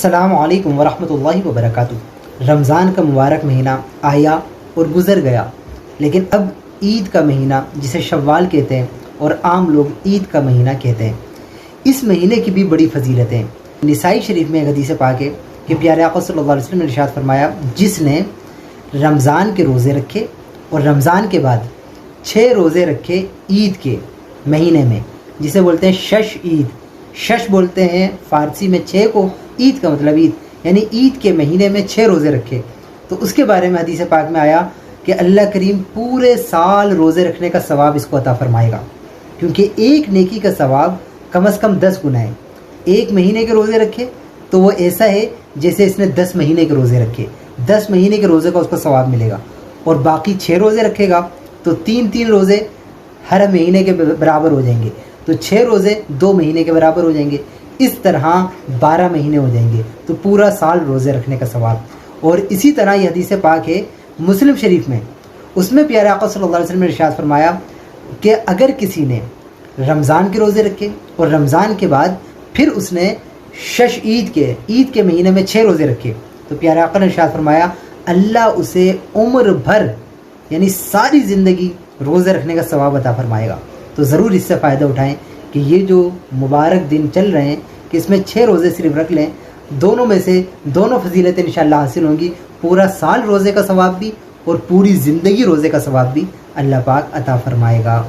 السلام علیکم ورحمۃ اللہ وبرکاتہ۔ رمضان کا مبارک مہینہ آیا اور گزر گیا، لیکن اب عید کا مہینہ جسے شوال کہتے ہیں اور عام لوگ عید کا مہینہ کہتے ہیں، اس مہینے کی بھی بڑی فضیلتیں ہیں۔ نسائی شریف میں ایک حدیث پاک ہے کہ پیارے آقا صلی اللہ علیہ وسلم نے ارشاد فرمایا، جس نے رمضان کے روزے رکھے اور رمضان کے بعد 6 روزے رکھے عید کے مہینے میں، جسے بولتے ہیں شش عید، شش بولتے ہیں فارسی میں 6 کو، عید کا مطلب عید، یعنی عید کے مہینے میں 6 روزے رکھے، تو اس کے بارے میں حدیث پاک میں آیا کہ اللہ کریم پورے سال روزے رکھنے کا ثواب اس کو عطا فرمائے گا، کیونکہ ایک نیکی کا ثواب کم از کم 10 گنا ہے۔ ایک مہینے کے روزے رکھے تو وہ ایسا ہے جیسے اس نے 10 مہینے کے روزے رکھے، 10 مہینے کے روزے کا اس کو ثواب ملے گا، اور باقی 6 روزے رکھے گا تو 3 روزے ہر مہینے کے برابر ہو جائیں گے، تو 6 روزے 2 مہینے کے برابر ہو جائیں گے، اس طرح 12 مہینے ہو جائیں گے، تو پورا سال روزے رکھنے کا ثواب۔ اور اسی طرح یہ حدیث پاک ہے مسلم شریف میں، اس میں پیارے آقا صلی اللہ علیہ وسلم نے ارشاد فرمایا کہ اگر کسی نے رمضان کے روزے رکھے اور رمضان کے بعد پھر اس نے شش عید کے مہینے میں 6 روزے رکھے، تو پیارے آقا نے ارشاد فرمایا اللہ اسے عمر بھر یعنی ساری زندگی روزے رکھنے کا ثواب عطا فرمائے گا۔ تو ضرور اس سے فائدہ اٹھائیں کہ یہ جو مبارک دن چل رہے ہیں کہ اس میں 6 روزے صرف رکھ لیں، دونوں میں سے دونوں فضیلتیں انشاءاللہ حاصل ہوں گی، پورا سال روزے کا ثواب بھی اور پوری زندگی روزے کا ثواب بھی اللہ پاک عطا فرمائے گا۔